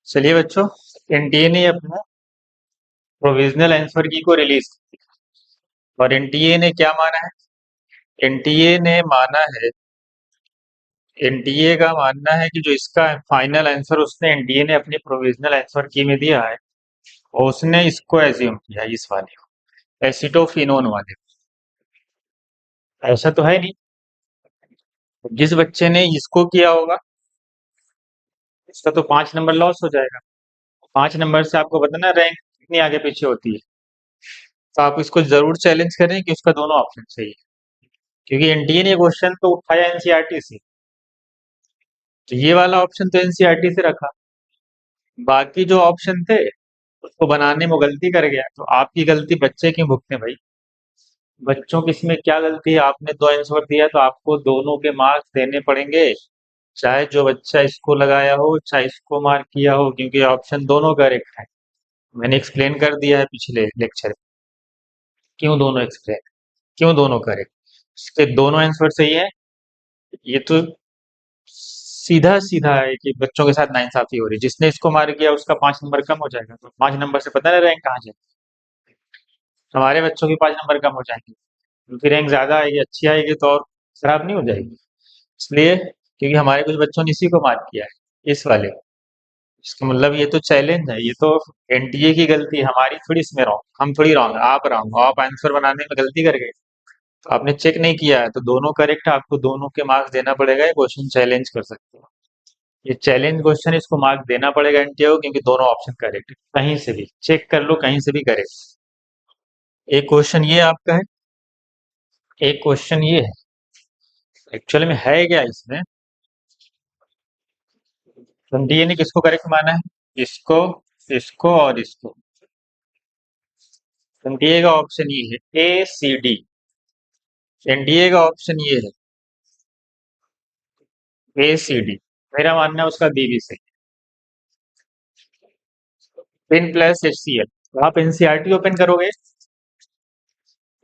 चलिए बच्चों, एनटीए ने अपना प्रोविजनल आंसर की को रिलीज और एनटीए ने क्या माना है? एनटीए ने माना है, एनटीए का मानना है कि जो इसका फाइनल आंसर उसने एनटीए ने अपनी प्रोविजनल आंसर की में दिया है और उसने इसको एज्यूम किया है, इस वाले को एसिटोफिनोन वाले को। ऐसा तो है नहीं। जिस बच्चे ने इसको किया होगा उसका तो 5 नंबर लॉस हो जाएगा। 5 नंबर से आपको पता ना रैंक कितनी आगे पीछे होती है। तो आप इसको जरूर चैलेंज करें कि उसका दोनों ऑप्शन सही है, क्योंकि एनटीए ने क्वेश्चन तो उठाया एनसीईआरटी से। तो ये वाला ऑप्शन तो एनसीईआरटी से रखा, बाकी जो ऑप्शन थे उसको बनाने में वो गलती कर गया। तो आपकी गलती बच्चे क्यों भुगते भाई? बच्चों की इसमें क्या गलती है? आपने दो आंसर दिया तो आपको दोनों के मार्क्स देने पड़ेंगे, चाहे जो बच्चा इसको लगाया हो चाहे इसको मार्क किया हो, क्योंकि ऑप्शन दोनों करेक्ट है। मैंने एक्सप्लेन कर दिया है पिछले लेक्चर में। क्यों दोनों एक्सप्लेन, क्यों दोनों करेक्ट? इसके दोनों आंसर सही है। ये तो सीधा सीधा है कि बच्चों के साथ नाइंसाफी हो रही है। जिसने इसको मार किया उसका 5 नंबर कम हो जाएगा, तो 5 नंबर से पता नहीं रैंक कहाँ जाए। हमारे बच्चों की 5 नंबर कम हो जाएंगे, उनकी रैंक ज्यादा आएगी, अच्छी आएगी तो और खराब नहीं हो जाएगी। इसलिए क्योंकि हमारे कुछ बच्चों ने इसी को मार किया है, इस वाले को। इसका मतलब ये तो चैलेंज है, ये तो एनटीए की गलती है, हमारी थोड़ी इसमें रॉन्ग, हम थोड़ी रॉन्ग, आप रॉन्ग, आप आंसर बनाने में गलती कर गए। तो आपने चेक नहीं किया है, तो दोनों करेक्ट है, आपको दोनों के मार्क्स देना पड़ेगा। ये क्वेश्चन चैलेंज कर सकते हो, ये चैलेंज क्वेश्चन, इसको मार्क देना पड़ेगा एनटीए को, क्योंकि दोनों ऑप्शन करेक्ट है। कहीं से भी चेक कर लो, कहीं से भी करेक्ट। एक क्वेश्चन ये आपका है, एक क्वेश्चन ये है। एक्चुअली में है क्या इसमें? एनटीए ने किसको करेक्ट माना है? इसको, इसको और इसको। एनडीए का ऑप्शन ये है, ए सी डी। एनडीए का ऑप्शन ये है, ए सी डी। मेरा मानना है उसका बी भी सही। Pin plus H C L. आप एनसीईआरटी ओपन करोगे,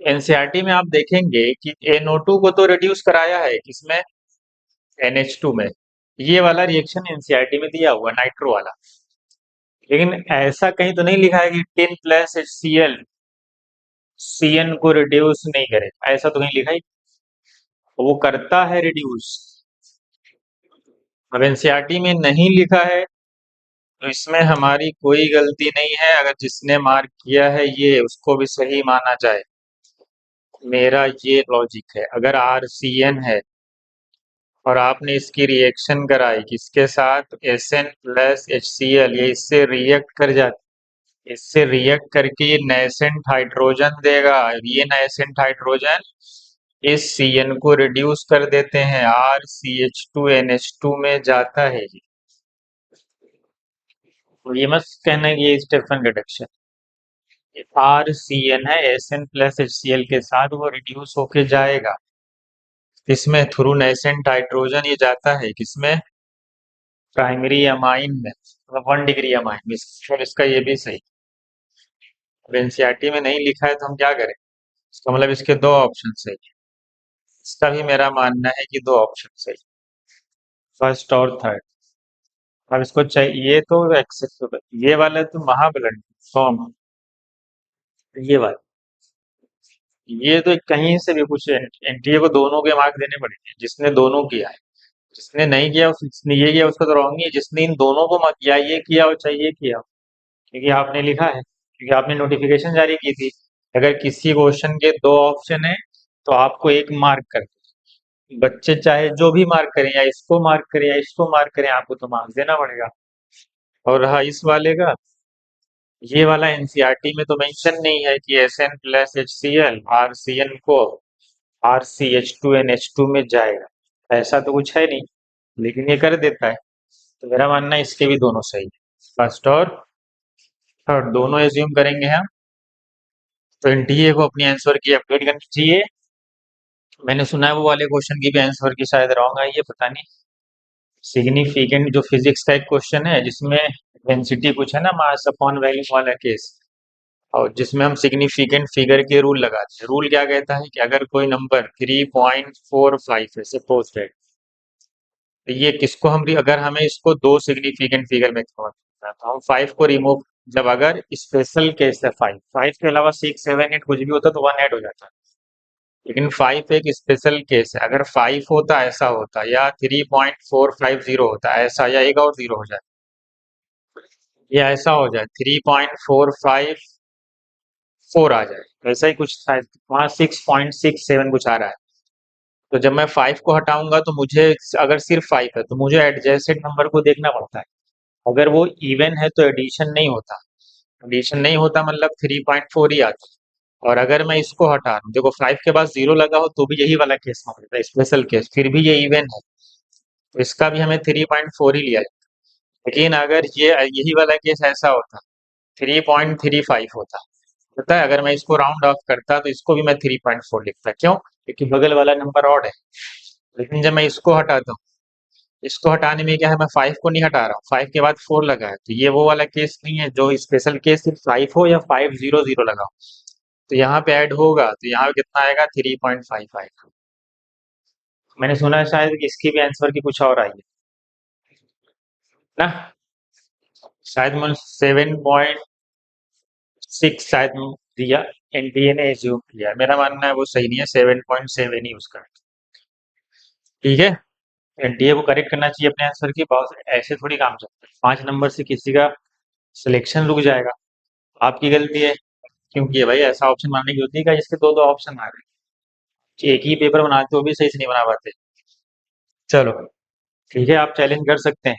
एनसीईआरटी में आप देखेंगे कि NO2 को तो रिड्यूस कराया है किसमें? NH2 में। ये वाला रिएक्शन एनसीईआरटी में दिया हुआ नाइट्रो वाला, लेकिन ऐसा कहीं तो नहीं लिखा है कि टिन प्लस HCl CN को रिड्यूस नहीं करे, ऐसा तो कहीं लिखा ही। वो करता है रिड्यूस। अब एनसीईआरटी में नहीं लिखा है तो इसमें हमारी कोई गलती नहीं है। अगर जिसने मार्क किया है ये, उसको भी सही माना जाए। मेरा ये लॉजिक है। अगर RCN है और आपने इसकी रिएक्शन कराई किसके साथ? SN प्लस HCl, ये इससे रिएक्ट कर जाती, इससे रिएक्ट करके ये नाइसेंट हाइड्रोजन देगा। ये नाइसेंट हाइड्रोजन इस CN को रिड्यूस कर देते हैं, RCH2NH2 में जाता है ये। तो ये मत कहना कि ये स्टेफन रिडक्शन। RCN है, SN प्लस HCl के साथ वो रिड्यूस होके जाएगा। इसमें थ्रू नाइसेंट हाइड्रोजन ये जाता है किसमें? प्राइमरी अमाइन में, मतलब 1 डिग्री अमाइन में। और इसका ये भी सही। अब एनसीईआरटी में नहीं लिखा है तो हम क्या करें? इसका मतलब इसके दो ऑप्शन सही है। इसका भी मेरा मानना है कि दो ऑप्शन सही, फर्स्ट और थर्ड। अब इसको चाहिए तो एक्सेप्टेबल, ये वाला तो महाबलन फॉर्म, ये वाला, ये तो कहीं से भी पूछे एनटीए को दोनों के मार्क देने पड़ेंगे, जिसने दोनों किया है। जिसने नहीं किया उसने ये किया, उसका तो रॉन्ग ही है। जिसने इन दोनों को या ये किया हो चाहे ये किया हो, क्योंकि आपने लिखा है, क्योंकि आपने नोटिफिकेशन जारी की थी। अगर किसी क्वेश्चन के दो ऑप्शन है तो आपको एक मार्क कर, बच्चे चाहे जो भी मार्क करें, या इसको मार्क करें या इसको मार्क करें, आपको तो मार्क्स देना पड़ेगा। और रहा इस वाले का, ये वाला एनसीईआरटी में तो मेंशन नहीं है कि SN प्लस HCl RCN को RCH2NH2 में जाएगा, ऐसा तो कुछ है नहीं, लेकिन ये कर देता है। तो मेरा मानना है इसके भी दोनों सही है, फर्स्ट और थर्ड दोनों एज्यूम करेंगे हम। तो एनटीए को अपनी आंसर की अपडेट करनी चाहिए। मैंने सुना है वो वाले क्वेश्चन की भी आंसर की शायद रॉन्ग आई है, पता नहीं। सिग्निफिकेंट जो फिजिक्स का एक क्वेश्चन है जिसमें डेंसिटी कुछ है ना, मास अपॉन वॉल्यूम वाला केस, और जिसमें हम सिग्निफिकेंट फिगर के रूल लगाते हैं। रूल क्या कहता है कि अगर कोई नंबर 3.45 है, सपोज दैट तो ये किसको हम अगर हमें इसको दो सिग्निफिकेंट फिगर में कन्वर्ट करना है तो हम 5 को रिमूव, जब अगर स्पेशल केस है 5, 5 के अलावा 6 7 8 कुछ भी होता तो 1 ऐड हो जाता है, लेकिन 5 एक स्पेशल केस है। अगर 5 होता ऐसा होता, या 3.450 होता ऐसा, या एक और जीरो हो जाए, या ऐसा हो जाए 3.454 आ जाए, ऐसा ही कुछ शायद वहाँ 6.67 कुछ आ रहा है। तो जब मैं 5 को हटाऊंगा तो मुझे, अगर सिर्फ 5 है तो मुझे एडजेसेंट नंबर को देखना पड़ता है। अगर वो इवन है तो एडिशन नहीं होता, एडिशन नहीं होता मतलब 3.4 ही आता है। और अगर मैं इसको हटा दूं, देखो 5 के बाद जीरो लगा हो तो भी यही वाला केस होता है, स्पेशल केस, फिर भी ये इवन है तो इसका भी हमें 3.4 ही लिया जाए। लेकिन अगर ये यही वाला केस ऐसा होता, 3.35 होता, पता है अगर मैं इसको राउंड ऑफ करता तो इसको भी मैं 3.4 लिखता, क्यों? क्योंकि बगल वाला नंबर ऑड है। लेकिन जब मैं इसको हटाता हूँ, इसको हटाने में क्या है, मैं 5 को नहीं हटा रहा हूँ, 5 के बाद 4 लगा है, तो ये वो वाला केस नहीं है जो स्पेशल केस सिर्फ 5 हो या 500 लगा हो। तो यहाँ पे ऐड होगा तो यहाँ पे कितना आएगा, 3.5 आएगा। मैंने सुना है शायद कि इसकी भी आंसर की कुछ और आई है ना, शायद मैंने 7.6 शायद दिया, एनटीए ने एज्यूम किया, मेरा मानना है वो सही नहीं है, 7.7 ही उसका। ठीक है, एनटीए को करेक्ट करना चाहिए अपने आंसर की, बहुत ऐसे थोड़ी काम चलता है, 5 नंबर से किसी का सिलेक्शन रुक जाएगा, आपकी गलती है। क्योंकि भाई ऐसा ऑप्शन बनाने की होती है क्या जिसके दो दो ऑप्शन आ रहे हैं, एक ही पेपर बनाते हो भी सही से नहीं बना पाते। चलो ठीक है, आप चैलेंज कर सकते हैं।